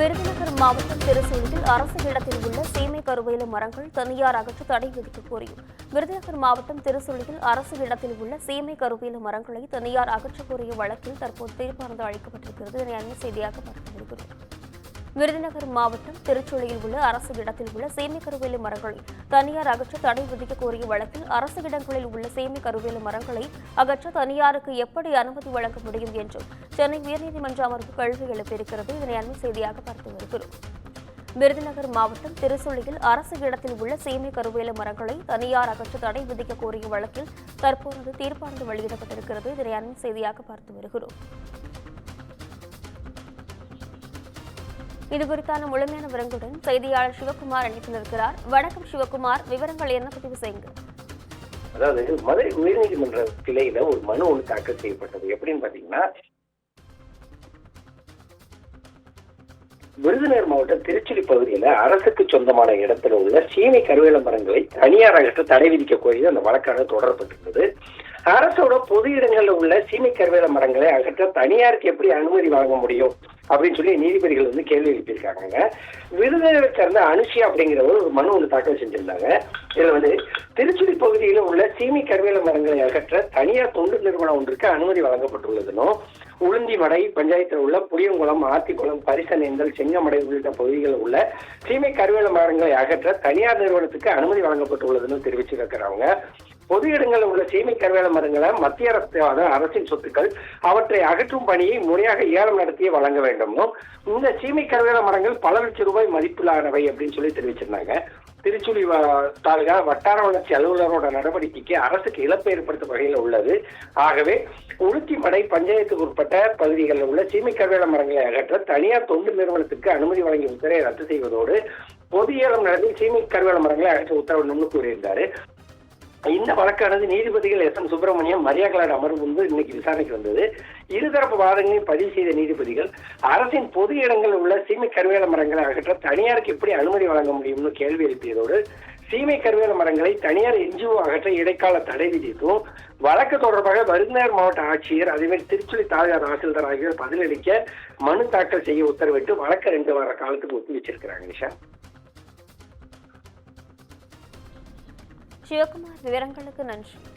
விருதுநகர் மாவட்டம் திருச்சூழியில் அரசு இடத்தில் உள்ள சீமை கருவேல மரங்கள் தனியார் அகற்ற தடை விதிக்க கோரியும் விருதுநகர் மாவட்டம் திருச்சூழியில் அரசு இடத்தில் உள்ள சீமை கருவேல மரங்களை தனியார் அகற்ற கோரிய வழக்கில் தற்போது தீர்ப்பானது அளிக்கப்பட்டிருக்கிறது. இதனை அண்மை செய்தியாக பார்த்து வருகிறோம். விருதுநகர் மாவட்டம் திருச்சூழியில் உள்ள அரசு இடத்தில் உள்ள சீமை கருவேல மரங்களை தனியார் அகற்ற தடை விதிக்க கோரிய வழக்கில் அரசு இடங்களில் உள்ள சீமை கருவேல மரங்களை அகற்ற தனியாருக்கு எப்படி அனுமதி வழங்க முடியும் என்றும் சென்னை உயர்நீதிமன்ற அமர்வு கேள்வி எழுப்பியிருக்கிறது. இதனை அண்மை செய்தியாக பார்த்து வருகிறோம். விருதுநகர் மாவட்டம் திருச்சூழியில் அரசு இடத்தில் உள்ள சீமை கருவேல மரங்களை தனியார் அகற்ற தடை விதிக்க கோரிய வழக்கில் தற்போது தீர்ப்பானது வெளியிடப்பட்டிருக்கிறது. இதனை அண்மை செய்தியாக பார்த்து வருகிறோம். இதுகுறித்தான முழுமையான விவரங்களுடன் செய்தியாளர் சிவகுமார் அனுப்பியிருக்கிறார். வணக்கம் சிவகுமார், விவரங்கள் என்ன பதிவு செய்யுங்க. அதாவது மதுரை உயர்நீதிமன்ற கிளையில ஒரு மனு ஒன்று தாக்கல் செய்யப்பட்டது. எப்படின்னு பாத்தீங்கன்னா, விருதுநகர் மாவட்டம் திருச்சுழி பகுதியில அரசுக்கு சொந்தமான இடத்துல உள்ள சீமை கருவேல மரங்களை தனியார் அகற்ற தடை விதிக்க கோரி அந்த வழக்கானது தொடரப்பட்டிருந்தது. அரசோட பொது இடங்கள்ல உள்ள சீமை கருவேல மரங்களை அகற்ற தனியாருக்கு எப்படி அனுமதி வழங்க முடியும் அப்படின்னு சொல்லி நீதிபதிகள் கேள்வி எழுப்பியிருக்காங்க. விருதுநகரை சேர்ந்த அனுஷியா அப்படிங்கிறவர் ஒரு மனு ஒன்று தாக்கல் செஞ்சிருந்தாங்க. இதுல திருச்சுழி பகுதியில உள்ள சீமை கருவேல மரங்களை அகற்ற தனியார் தொண்டு நிறுவனம் ஒன்றுக்கு அனுமதி வழங்கப்பட்டுள்ளதுன்னும், உளுந்திமடை பஞ்சாயத்தில் உள்ள புளியங்குளம், ஆத்திக்குளம், பரிசனேந்தல், செங்கமடை உள்ளிட்ட பகுதிகளில் உள்ள சீமை கருவேல மரங்களை அகற்ற தனியார் நிறுவனத்துக்கு அனுமதி வழங்கப்பட்டுள்ளதுன்னு தெரிவிச்சிருக்கிறாங்க. பொது இடங்களில் உள்ள சீமை கருவேல மரங்களை மத்திய அரசின் சொத்துக்கள் அவற்றை அகற்றும் பணியை முறையாக ஏலம் நடத்தியே வழங்க வேண்டும்னும், இந்த சீமை கருவேல மரங்கள் பல லட்சம் ரூபாய் மதிப்பிலானவை அப்படின்னு சொல்லி தெரிவிச்சிருந்தாங்க. திருச்சுழி தாலுகா வட்டார வளர்ச்சி அலுவலரோட நடவடிக்கைக்கு அரசுக்கு இழப்பு ஏற்படுத்தும் வகையில் உள்ளது. ஆகவே உளுத்திமடை பஞ்சாயத்துக்கு உட்பட்ட பகுதிகளில் உள்ள சீமை கருவேல மரங்களை அகற்ற தனியார் தொண்டு நிறுவனத்துக்கு அனுமதி வழங்கிய உத்தரவை ரத்து செய்வதோடு பொது ஏலம் நடத்தி சீமை கருவேல மரங்களை அகற்ற உத்தரவிடணும்னு கூறியிருந்தாரு. இந்த வழக்கானது நீதிபதிகள் எஸ். எம். சுப்பிரமணியம், மரியாதை அமர்வு முன்பு இன்னைக்கு விசாரணைக்கு வந்தது. இருதரப்பு வாதங்களையும் பதிவு செய்த நீதிபதிகள் அரசின் பொது இடங்களில் உள்ள சீமை கருவேல மரங்களை அகற்ற தனியாருக்கு எப்படி அனுமதி வழங்க முடியும்னு கேள்வி எழுப்பியதோடு சீமை கருவேல மரங்களை தனியார் என்ஜிஓ அகற்ற இடைக்கால தடை விதித்தும் வழக்கு தொடர்பாக விருதுநகர் மாவட்ட ஆட்சியர், அதேமாதிரி திருச்சுழி தாலுகா தாசில்தார் ஆகியோர் பதிலளிக்க மனு தாக்கல் செய்ய உத்தரவிட்டு வழக்கு 2 வார காலத்துக்கு ஒத்தி வச்சிருக்கிறாங்க. நிஷா. சிவகுமார், விவரங்களுக்கு நன்றி.